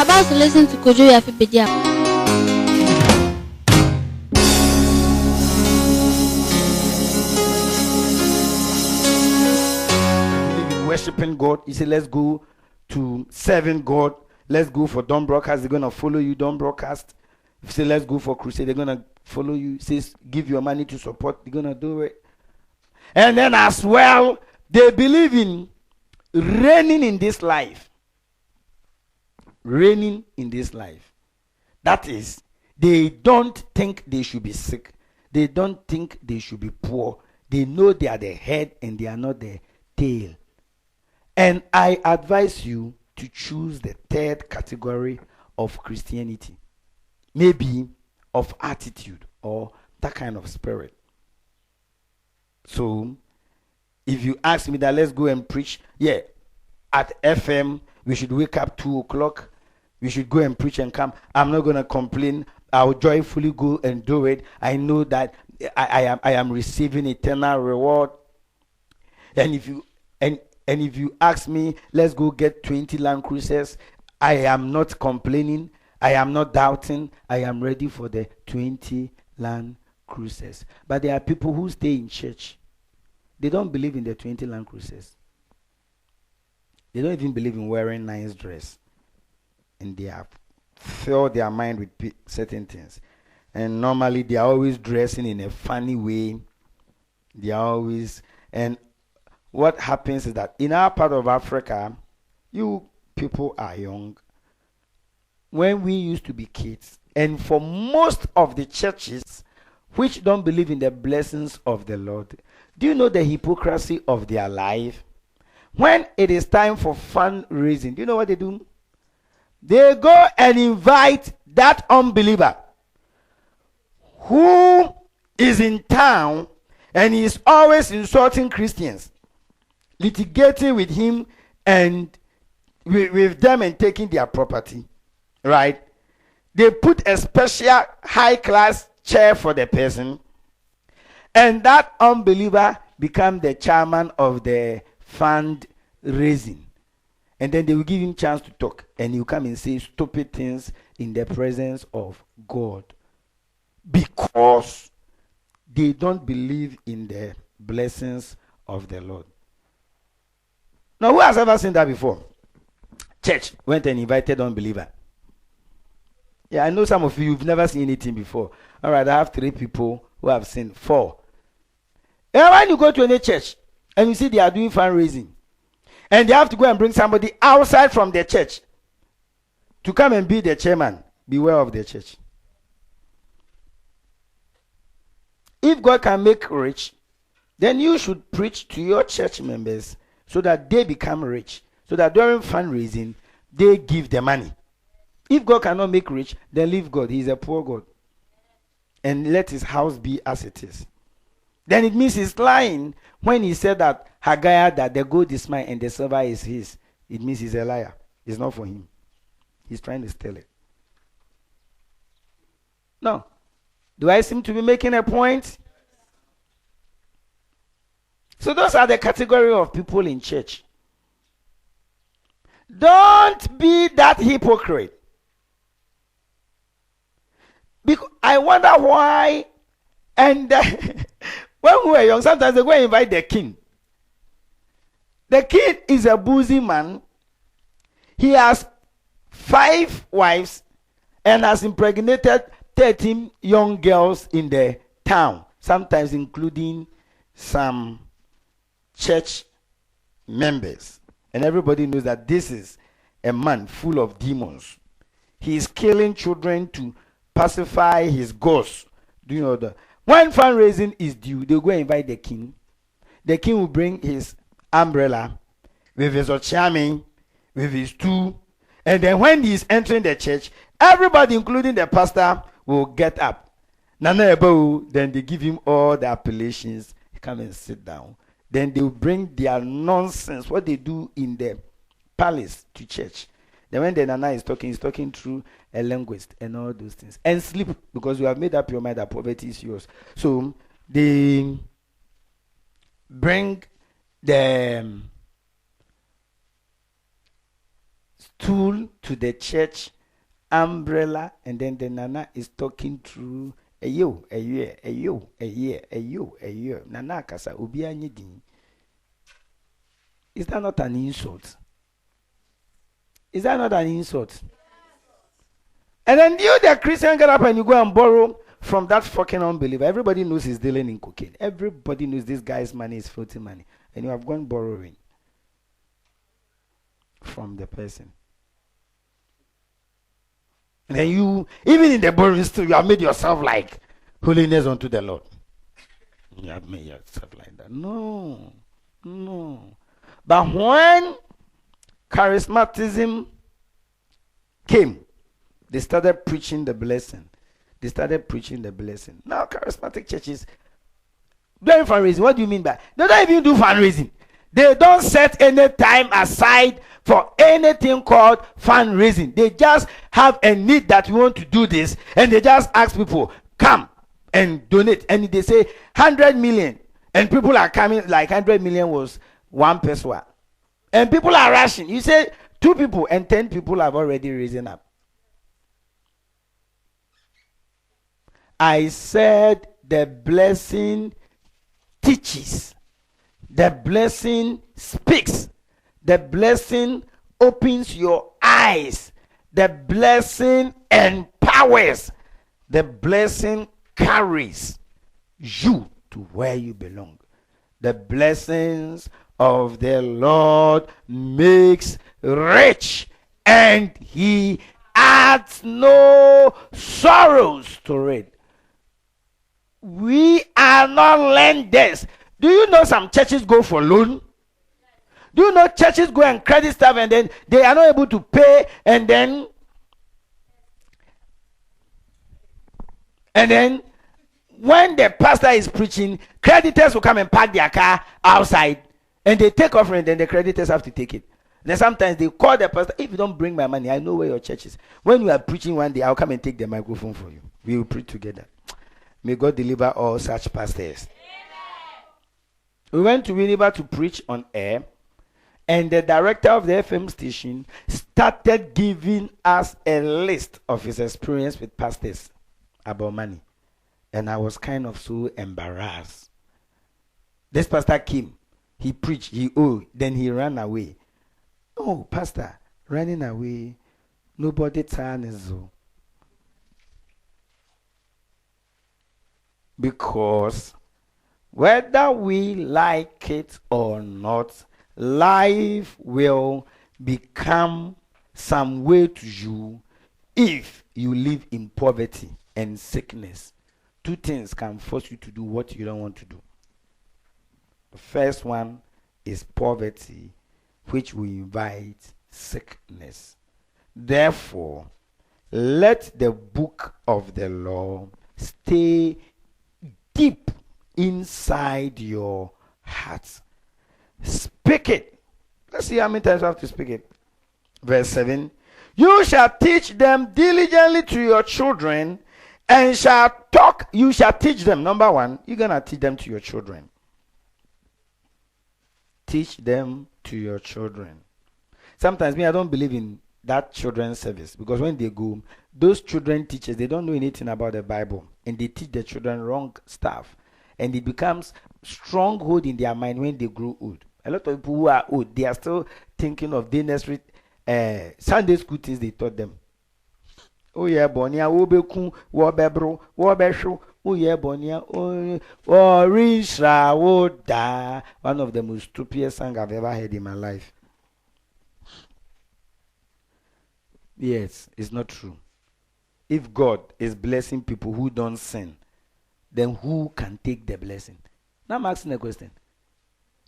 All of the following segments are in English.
about to listen to Kojo Yafibedia. Worshiping God. You say, let's go to serving God. Let's go for Dawn Broadcast. They're going to follow you, Dawn Broadcast. If you say, let's go for crusade, they're going to follow you. Says, give your money to support. They're going to do it. And then as well, they believe in reigning in this life. Reigning in this life. That is, they don't think they should be sick. They don't think they should be poor. They know they are the head and they are not the tail. And I advise you to choose the third category of Christianity. Maybe of attitude or that kind of spirit. So, if you ask me that let's go and preach, at FM, we should wake up 2 o'clock. We should go and preach and come. I'm not going to complain. I'll joyfully go and do it. I know that I am receiving eternal reward. And if you ask me, let's go get 20 Land Cruisers, I am not complaining. I am not doubting. I am ready for the 20 Land Cruisers. But there are people who stay in church. They don't believe in the 20 Land Cruisers. They don't even believe in wearing nice dress. And they have filled their mind with certain things. And normally they are always dressing in a funny way. They are always... And what happens is that in our part of Africa, you people are young. When we used to be kids, and for most of the churches which don't believe in the blessings of the Lord, do you know the hypocrisy of their life? When it is time for fundraising, do you know what they do? They go and invite that unbeliever who is in town and he is always insulting Christians, litigating with him and with them and taking their property, right? They put a special high-class chair for the person, and that unbeliever become the chairman of the fundraising. And then they will give him chance to talk, and he will come and say stupid things in the presence of God, because they don't believe in the blessings of the Lord. Now, who has ever seen that before? Church went and invited unbeliever. Yeah, I know some of you have never seen anything before. All right, I have 3 people who have seen 4. And when you go to any church and you see they are doing fundraising, and they have to go and bring somebody outside from the church to come and be the chairman, beware of the church. If God can make rich, then you should preach to your church members so that they become rich, so that during fundraising, they give the money. If God cannot make rich, then leave God. He is a poor God. And let his house be as it is. Then it means he's lying when he said that Haggai, that the gold is mine and the silver is his. It means he's a liar. It's not for him. He's trying to steal it. No. Do I seem to be making a point? So those are the category of people in church. Don't be that hypocrite. Because I wonder why. And when we were young, sometimes they go and invite the king. The king is a boozy man. He has 5 wives and has impregnated 13 young girls in the town, sometimes including some church members. And everybody knows that this is a man full of demons. He is killing children to pacify his ghosts. Do you know that? When fundraising is due, they go and invite the king. The king will bring his umbrella with his ochami, with his stool. And then when he is entering the church, everybody, including the pastor, will get up. Nana Ebo, then they give him all the appellations. He come and sit down. Then they will bring their nonsense, what they do in the palace, to church. Then when the Nana is talking, he's talking through a linguist and all those things. And sleep, because you have made up your mind that poverty is yours. So they bring the stool to the church umbrella, and then the Nana is talking through a yo, a year, a yo, a year, a yo, a year. Nana kasa obi anyedin. Is that not an insult? Is that not an insult? And then you, the Christian, get up and you go and borrow from that fucking unbeliever. Everybody knows he's dealing in cocaine. Everybody knows this guy's money is filthy money. And you have gone borrowing from the person. And then you, even in the borrowing still, you have made yourself like holiness unto the Lord. You have made yourself like that. No. But when charismatism came, they started preaching the blessing. Now, charismatic churches doing fundraising. What do you mean by? They don't even do fundraising. They don't set any time aside for anything called fundraising. They just have a need that we want to do this, and they just ask people, come and donate. And they say 100 million, and people are coming. Like 100 million was one person, and people are rushing. You say 2 people, and 10 people have already risen up. I said the blessing teaches, the blessing speaks, the blessing opens your eyes, the blessing empowers, the blessing carries you to where you belong. The blessings of the Lord makes rich, and he adds no sorrows to it. We are not lenders. Do you know some churches go for loan? Do you know churches go and credit stuff, and then they are not able to pay, and then when the pastor is preaching, creditors will come and park their car outside, and they take offering, then the creditors have to take it. Then sometimes they call the pastor, if you don't bring my money, I know where your church is. When you are preaching one day, I'll come and take the microphone for you. We will preach together. May God deliver all such pastors. We went to Winneba to preach on air, and the director of the FM station started giving us a list of his experience with pastors about money. And I was kind of so embarrassed. This pastor came, he preached, he owed, then he ran away. Oh, pastor, running away, nobody turns. Because whether we like it or not, life will become some way to you if you live in poverty and sickness. 2 things can force you to do what you don't want to do. The first one is poverty, which will invite sickness. Therefore, let the book of the law stay deep inside your heart. Speak it. Let's see how many times I have to speak it. Verse 7. You shall teach them diligently to your children, and shall talk. You shall teach them. Number 1, you're going to teach them to your children. Teach them to your children. Sometimes I don't believe in that children's service, because when they go, those children teachers, they don't know anything about the Bible, and they teach the children wrong stuff, and it becomes stronghold in their mind when they grow old. A lot of people who are old, they are still thinking of the nursery, Sunday school things they taught them. Oh yeah, Bonia, Wobeku, Wobebro, Wobesho, oh yeah, Bonia, oh Risha, Woda. One of the most stupid songs I've ever heard in my life. Yes, it's not true. If God is blessing people who don't sin, then who can take the blessing? Now I'm asking a question.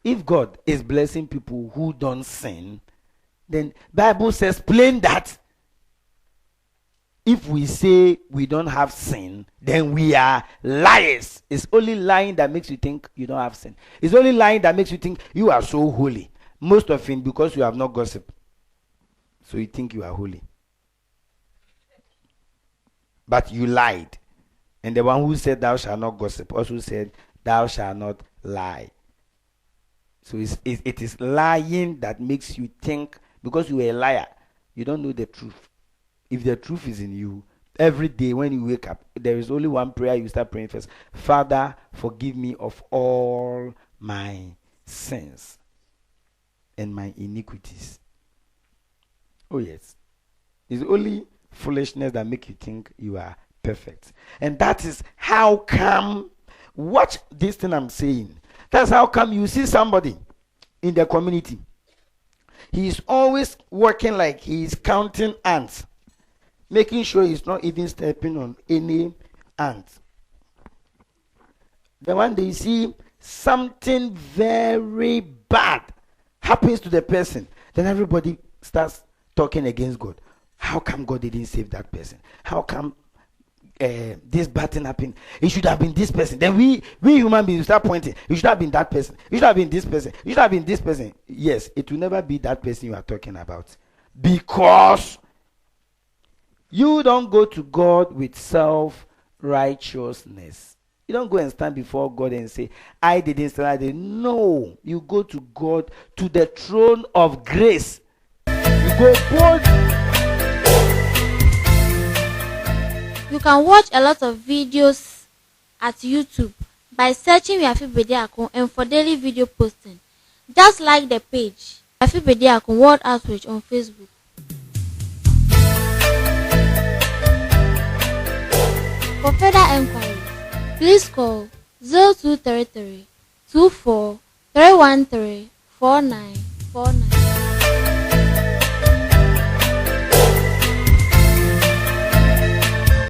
If God is blessing people who don't sin, then Bible says plain that if we say we don't have sin, then we are liars. It's only lying that makes you think you don't have sin. It's only lying that makes you think you are so holy. Most of it because you have not gossip. So you think you are holy. But you lied. And the one who said thou shalt not gossip also said thou shalt not lie. So it is lying that makes you think, because you are a liar, you don't know the truth. if the truth is in you, every day when you wake up, there is only one prayer you start praying first. Father, forgive me of all my sins and my iniquities. Oh yes. It's only foolishness that make you think you are perfect. And that is how come, watch this thing I'm saying. That's how come you see somebody in the community. He is always working like he is counting ants, making sure he's not even stepping on any ant. Then one day you see something very bad happens to the person, then everybody starts talking against God. How come God didn't save that person? How come this bad thing happened? It should have been this person. Then we human beings start pointing. You should have been that person. You should have been this person. You should have been this person. Yes, it will never be that person you are talking about, because you don't go to God with self-righteousness. You don't go and stand before God and say, I didn't stand. I didn't. No, you go to God, to the throne of grace. You go bold. You can watch a lot of videos at YouTube by searching Yafi Bediakon and for daily video posting. Just like the page Yafi Bediakon World Outreach on Facebook. For further enquiries, please call 0233 24 313 4949.